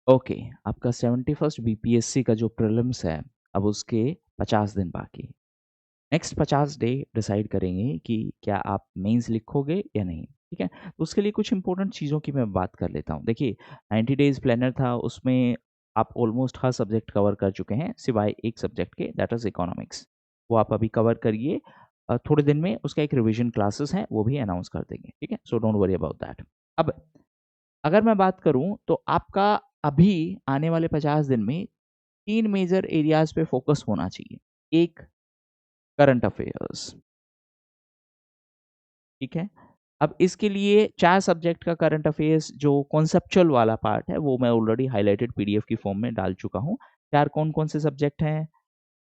Okay, आपका 71st BPSC का जो प्रीलिम्स है, अब उसके 50 दिन बाकी। नेक्स्ट 50 डे डिसाइड करेंगे कि क्या आप मेंस लिखोगे या नहीं, ठीक है? तो उसके लिए कुछ इंपॉर्टेंट चीज़ों की मैं बात कर लेता हूँ। देखिए, 90 डेज़ प्लानर था, उसमें आप ऑलमोस्ट हर सब्जेक्ट कवर कर चुके हैं, सिवाय एक सब्जेक्ट के, दैट इज़ इकोनॉमिक्स। वो आप अभी कवर करिए। थोड़े दिन में उसका एक रिवीजन क्लासेस है, वो भी अनाउंस कर देंगे, ठीक है? So don't worry about that. अब अगर मैं बात करूँ तो आपका अभी आने वाले 50 दिन में 3 मेजर एरियाज़ पे फ़ोकस होना चाहिए। एक, करंट अफ़ेयर्स, ठीक है? अब इसके लिए 4 सब्जेक्ट का करंट अफ़ेयर्स जो कॉन्सेप्चुअल वाला पार्ट है, वो मैं ऑलरेडी हाइलाइटेड पीडीएफ की फ़ॉर्म में डाल चुका हूँ। 4 कौन-कौन से सब्जेक्ट हैं?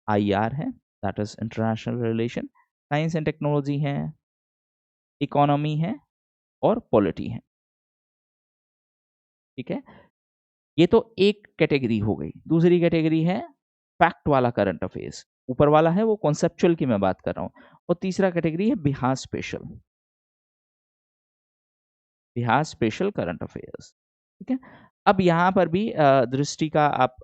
आईआर है, that is international relation, science and technology है, इकोनॉमी है और पॉलिटी है, ठीक है? ये तो एक कैटेगरी हो गई। दूसरी कैटेगरी है फैक्ट वाला करंट अफेयर्स। ऊपर वाला है वो कॉन्सेप्चुअल की मैं बात कर रहा हूँ। और तीसरा कैटेगरी है Bihar special, Bihar special current affairs, ठीक है? अब यहाँ पर भी दृष्टि का आप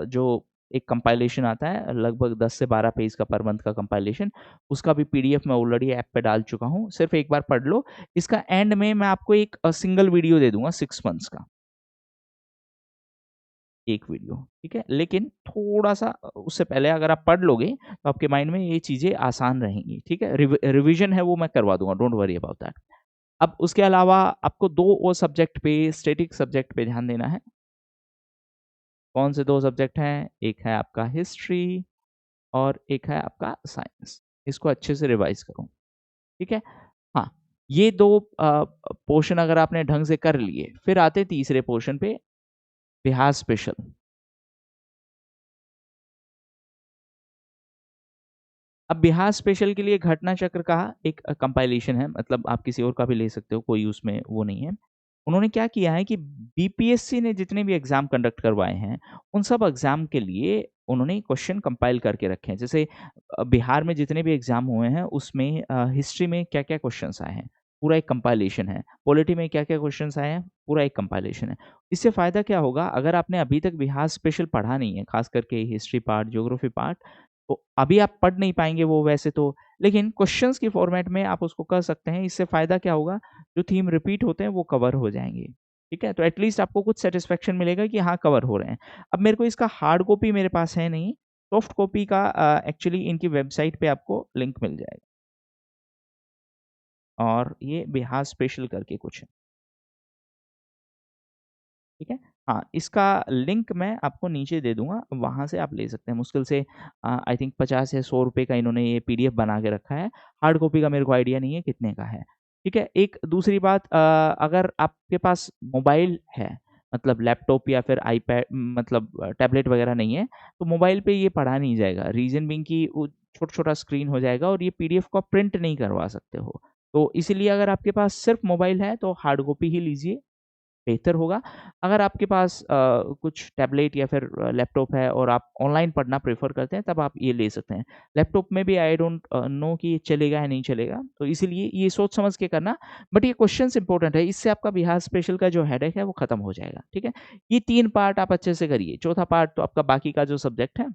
जो एक कंपाइलेशन आता है लगभग 10 से 12 पेज का पर मंथ का कंपाइलेशन, उसका भी पीडीएफ मैं ऑलरेडी ऐप पे डाल चुका हूँ। सिर्फ एक बार पढ़ लो। इसका एंड में मैं आपको एक सिंगल वीडियो दे दूँगा 6 मंथ्स का। एक वीडियो, ठीक है? लेकिन थोड़ा-सा उससे पहले अगर आप पढ़ लोगे, तो आपके माइंड में ये चीज़ें आसान रहेंगी, ठीक है? रिवीजन है वो मैं करवा दूँगा, डोंट वरी अबाउट दैट। अब उसके अलावा आपको 2 और सब्जेक्ट पे, स्टैटिक सब्जेक्ट पे ध्यान देना है। कौन से 2 सब्जेक्ट हैं? एक है आपका हिस्ट्री और एक है आपका साइंस। इसको अच्छे से रिवाइज़ करो, ठीक है? हाँ, ये 2 पोर्शन अगर आपने ढंग से कर लिए, फिर आते हैं तीसरे पोर्शन पे, बिहार स्पेशल। अब बिहार स्पेशल के लिए घटना चक्र का एक कंपाइलेशन है, मतलब आप किसी और का भी ले सकते हो, कोई उसमें वो नहीं है। उन्होंने क्या किया है कि बीपीएससी ने जितने भी एग्ज़ाम कंडक्ट करवाए हैं, उन सब एग्ज़ाम के लिए उन्होंने क्वेश्चन कंपाइल करके रखे हैं। जैसे बिहार में जितने भी एग्ज़ाम हुए हैं, उसमें हिस्ट्री में क्या-क्या क्वेश्चन्स आए हैं, पूरा एक कंपाइलेशन है। पॉलिटी में क्या-क्या क्वेश्चन्स आए हैं, पूरा एक कंपाइलेशन है। इससे फ़ायदा क्या होगा, अगर आपने अभी तक बिहार स्पेशल पढ़ा नहीं है, ख़ास करके हिस्ट्री पार्ट, ज्योग्राफी पार्ट, तो अभी आप पढ़ नहीं पाएँगे वो वैसे तो, लेकिन क्वेश्चंस की फॉर्मेट में आप उसको कर सकते हैं। इससे फ़ायदा क्या होगा, जो थीम रिपीट होते हैं वो कवर हो जाएँगे, ठीक है? तो एट लीस्ट आपको कुछ सैटिस्फैक्शन मिलेगा कि हाँ, कवर हो रहे हैं। अब मेरे को इसका हार्ड कॉपी मेरे पास है नहीं, सॉफ्ट कॉपी का एक्चुअली इनकी वेबसाइट पे आपको लिंक मिल जाएगा और ये बिहार स्पेशल करके कुछ है, ठीक है? हाँ, इसका लिंक मैं आपको नीचे दे दूँगा, वहाँ से आप ले सकते हैं। मुश्किल से आई थिंक 50 या ₹100 का इन्होंने ये पीडीएफ बना के रखा है। हार्ड कॉपी का मेरे को आइडिया नहीं है कितने का है, ठीक है? एक दूसरी बात, अगर आपके पास मोबाइल है, मतलब लैपटॉप या फिर आईपैड, मतलब टैबलेट वगैरह नहीं है, तो मोबाइल पे ये पढ़ा नहीं जाएगा। रीज़न बीइंग कि वो छोटा-छोटा स्क्रीन हो जाएगा और ये पीडीएफ को आप प्रिंट नहीं करवा सकते हो। तो इसीलिए अगर आपके पास सिर्फ़ मोबाइल है, तो हार्ड कॉपी ही लीजिए, बेहतर होगा। अगर आपके पास कुछ टैबलेट या फिर लैपटॉप है और आप ऑनलाइन पढ़ना प्रेफ़र करते हैं, तब आप ये ले सकते हैं। लैपटॉप में भी आई डोंट नो कि ये चलेगा या नहीं चलेगा, तो इसीलिए ये सोच समझ के करना। बट ये क्वेश्चन्स इम्पोर्टेंट है, इससे आपका बिहार स्पेशल का जो हेडेक है, वो खत्म हो जाएगा, ठीक है? ये 3 पार्ट आप अच्छे से करिए, चौथा पार्ट तो आपका बाकी का जो सब्जेक्ट है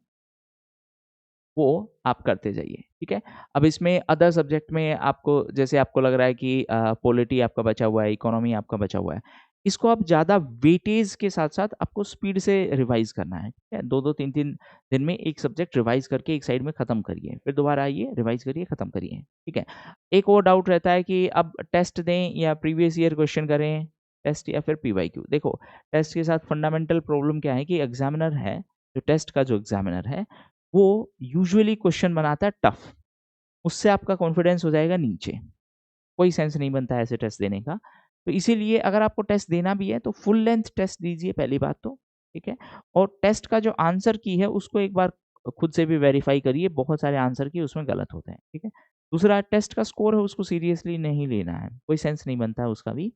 वो आप करते जाइए, ठीक है? अब इसमें अदर सब्जेक्ट में आपको जैसे आपको लग रहा है कि पॉलिटी आपका बचा हुआ है, इकोनॉमी आपका बचा हुआ है, इसको आप ज़्यादा वेटेज के साथ-साथ आपको स्पीड से रिवाइज़ करना है, ठीक है? 2-2 3-3 दिन में एक सब्जेक्ट रिवाइज़ करके एक साइड में खत्म करिए, फिर दोबारा आइए, रिवाइज़ करिए, खत्म करिए, ठीक है? एक और डाउट रहता है कि अब टेस्ट दें या प्रीवियस ईयर क्वेश्चन करें, टेस्ट या फिर पीवाईक्यू। देखो, टेस्ट के साथ फंडामेंटल प्रॉब्लम क्या है कि एग्ज़ामिनर है, जो टेस्ट का जो एग्ज़ामिनर है, वो यूजुअली क्वेश्चन बनाता है टफ, उससे आपका कॉन्फिडेंस हो जाएगा नीचे, कोई सेंस नहीं बनता है ऐसे टेस्ट देने का। तो इसीलिए अगर आपको टेस्ट देना भी है तो फुल लेंथ टेस्ट दीजिए पहली बात तो, ठीक है? और टेस्ट का जो आंसर की है उसको एक बार खुद से भी वेरीफाई करिए, बहुत सारे आंसर की उसमें गलत होते हैं, ठीक है? दूसरा, टेस्ट का स्कोर है उसको सीरियसली नहीं लेना है, कोई सेंस नहीं बनता है उसका भी।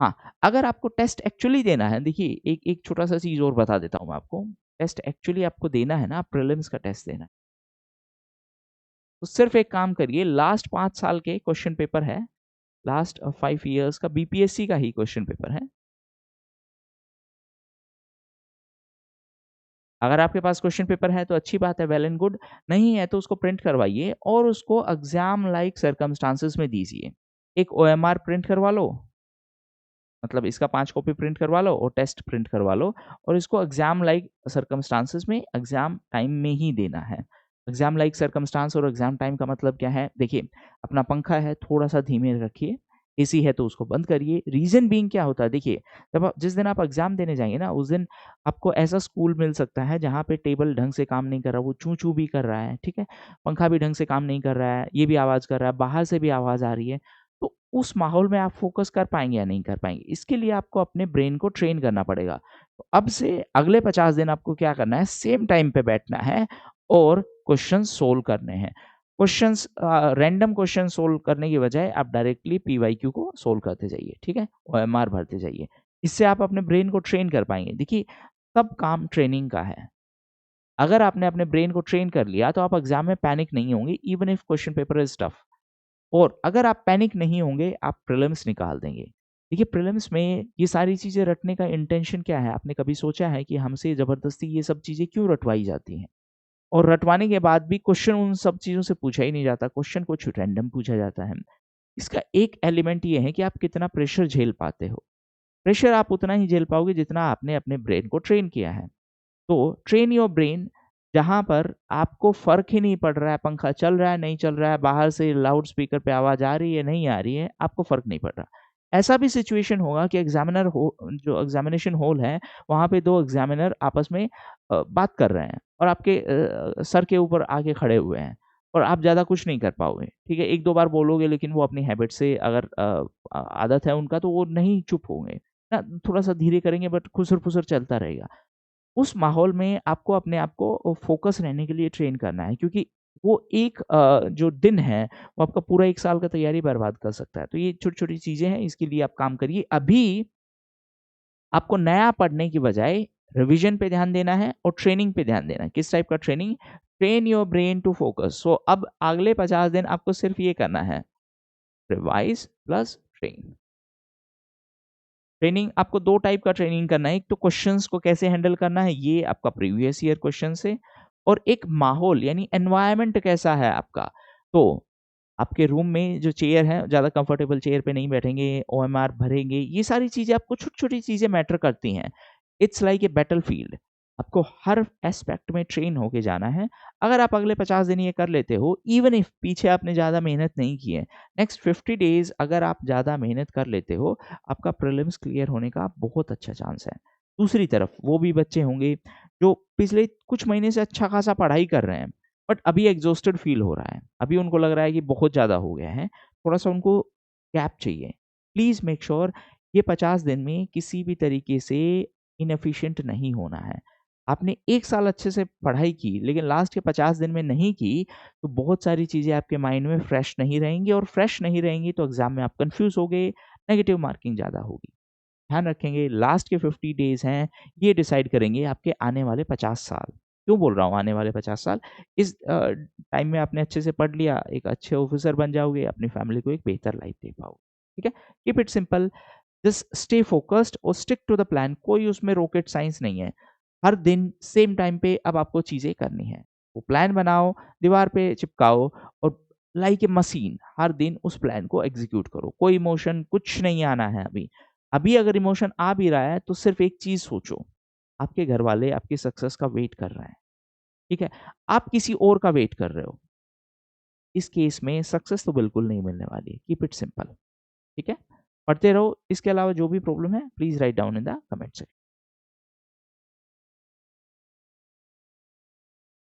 हाँ, अगर आपको टेस्ट एक्चुअली देना है, देखिए एक एक छोटा-सा चीज़ और बता देता हूँ मैं आपको, टेस्ट एक्चुअली आपको देना है ना, प्रीलिम्स का टेस्ट देना है। तो सिर्फ एक काम करिए, लास्ट 5 साल के क्वेश्चन पेपर है, लास्ट 5 इयर्स का बीपीएससी का ही क्वेश्चन पेपर है। अगर आपके पास क्वेश्चन पेपर है तो अच्छी बात है, वेल एंड गुड। नहीं है तो उसको प्रिंट करवाइए और उसको एग्जाम लाइक सर्कमस्टांसेस में दीजिए। एक ओएमआर प्रिंट करवा लो, मतलब इसका 5 कॉपी प्रिंट करवा लो और टेस्ट प्रिंट करवा लो और इसको एग्जाम लाइक सर्कमस्टांसेस में एग्जाम टाइम में ही देना है। एग्जाम लाइक सर्कमस्टांस और एग्जाम टाइम का मतलब क्या है? देखिए, अपना पंखा है थोड़ा-सा धीमे रखिए, एसी है तो उसको बंद करिए। रीज़न बीइंग क्या होता है? देखिए, जब आप जिस दिन आप एग्जाम देने जाएँगे ना, उस दिन आपको ऐसा स्कूल मिल सकता है जहाँ पे टेबल ढंग से काम नहीं कर रहा, वो चूँ-चूँ भी कर रहा है, ठीक है? पंखा भी ढंग से काम नहीं कर रहा है, ये भी आवाज़ कर रहा है, बाहर से भी आवाज़ आ रही है। तो उस माहौल में आप फ़ोकस कर पाएँगे या नहीं कर पाएँगे? इसके लिए आपको अपने ब्रेन को ट्रेन करना पड़ेगा। तो अब से अगले 50 दिन आपको क्या करना है, सेम टाइम पे बैठना है और क्वेश्चन्स सोल्व करने हैं। रैंडम क्वेश्चन सोल्व करने की बजाय आप डायरेक्टली पीवाईक्यू को सोल्व करते जाइए, ठीक है? ओएमआर भरते जाइए। इससे आप अपने ब्रेन को ट्रेन कर पाएँगे। देखिए, सब काम ट्रेनिंग का है। अगर आपने अपने ब्रेन को ट्रेन कर लिया, तो आप एग्ज़ाम में पैनिक नहीं होंगे, even if question paper is tough. और अगर आप पैनिक नहीं होंगे, आप प्रीलिम्स निकाल देंगे। देखिए, प्रीलिम्स में ये सारी चीज़ें रटने का इंटेंशन क्या है? आपने कभी सोचा है कि हमसे ज़बरदस्ती ये सब चीज़ें क्यों रटवाई जाती हैं? और रटवाने के बाद भी क्वेश्चन उन सब चीज़ों से पूछा ही नहीं जाता, क्वेश्चन कुछ रैंडम पूछा जाता है। इसका एक एलिमेंट ये है कि आप कितना प्रेशर झेल पाते हो। प्रेशर आप उतना ही झेल पाओगे जितना आपने अपने ब्रेन को ट्रेन किया है। तो ट्रेन योर ब्रेन, जहाँ पर आपको फ़र्क ही नहीं पड़ रहा है, पंखा चल रहा है, नहीं चल रहा है, बाहर से लाउड स्पीकर पे आवाज़ आ रही है, नहीं आ रही है, आपको फ़र्क नहीं पड़ रहा। ऐसा भी सिचुएशन होगा कि जो एग्ज़ामिनेशन हॉल है, वहाँ पे 2 एग्ज़ामिनर आपस में बात कर रहे हैं और आपके सर के ऊपर आके खड़े हुए हैं और आप ज़्यादा कुछ नहीं कर पाओगे, ठीक है? 1-2 बार बोलोगे लेकिन वो अपनी हैबिट से अगर आदत है उनका तो वो नहीं चुप होंगे, ना थोड़ा-सा धीरे करेंगे बट खुसर-फुसर चलता रहेगा। उस माहौल में आपको अपने आप को फ़ोकस रहने के लिए ट्रेन करना है क्योंकि वो एक जो दिन है, वो आपका पूरा 1 साल का तैयारी बर्बाद कर सकता है। तो ये छोटी-छोटी चीज़ें हैं, इसके लिए आप काम करिए। अभी आपको नया पढ़ने की बजाय रिविज़न पे ध्यान देना है और ट्रेनिंग पे ध्यान देना है। किस टाइप का training? Train your brain to focus. So अब अगले 50 दिन आपको सिर्फ़ ये करना है, रिवाइज़ प्लस ट्रेन। ट्रेनिंग आपको 2 टाइप का ट्रेनिंग करना है, एक तो क्वेश्चंस को कैसे हैंडल करना है, ये आपका प्रीवियस ईयर क्वेश्चन से और एक माहौल यानी एनवायरनमेंट कैसा है आपका। तो आपके रूम में जो चेयर है, ज़्यादा कंफर्टेबल चेयर पे नहीं बैठेंगे, ओएमआर भरेंगे, ये सारी चीज़ें आपको छोटी-छोटी चीज़ें मैटर करती हैं। It's like a battlefield. आपको हर एस्पेक्ट में ट्रेन होके जाना है। अगर आप अगले 50 दिन ये कर लेते हो, इवन इफ पीछे आपने ज़्यादा मेहनत नहीं की है, नेक्स्ट 50 डेज़ अगर आप ज़्यादा मेहनत कर लेते हो, आपका प्रीलिम्स क्लियर होने का बहुत अच्छा चांस है। दूसरी तरफ वो भी बच्चे होंगे जो पिछले कुछ महीने से अच्छा खासा पढ़ाई कर रहे हैं, बट अभी एग्ज़ॉस्टेड फ़ील हो रहा है। अभी उनको लग रहा है कि बहुत ज़्यादा हो गया है, थोड़ा-सा उनको गैप चाहिए। प्लीज़ मेक श्योर ये 50 दिन में किसी भी तरीके से इनएफ़िशिएंट नहीं होना है। आपने 1 साल अच्छे से पढ़ाई की, लेकिन लास्ट के 50 दिन में नहीं की, तो बहुत सारी चीज़ें आपके माइंड में फ्रेश नहीं रहेंगी और फ्रेश नहीं रहेंगी तो एग्ज़ाम में आप कन्फ्यूज़ होगे, नेगेटिव मार्किंग ज़्यादा होगी। ध्यान रखेंगे लास्ट के 50 डेज़ हैं, ये डिसाइड करेंगे आपके आने वाले 50 साल। क्यों बोल रहा हूँ आने वाले 50 साल? इस टाइम में आपने अच्छे से पढ़ लिया, एक अच्छे ऑफ़िसर बन जाओगे, अपनी फैमिली को एक बेहतर लाइफ़ दे पाओगे। ठीक है? Keep it simple, just stay focused और स्टिक टू द प्लान, कोई उसमें रॉकेट साइंस नहीं है। हर दिन सेम टाइम पे अब आपको चीज़ें करनी हैं। वो प्लान बनाओ, दीवार पे चिपकाओ और लाइक ए मशीन हर दिन उस प्लान को एग्ज़ीक्यूट करो। कोई इमोशन कुछ नहीं आना है अभी। अभी अगर इमोशन आ भी रहा है तो सिर्फ़ एक चीज़ सोचो, आपके घरवाले आपकी सक्सेस का वेट कर रहे हैं, ठीक है? आप किसी और का वेट कर रहे हो। इस केस में सक्सेस तो बिल्कुल नहीं मिलने वाली है। कीप इट सिंपल, ठीक है? पढ़ते रहो, इसके अलावा जो भी प्रॉब्लम है please write down in the comment section.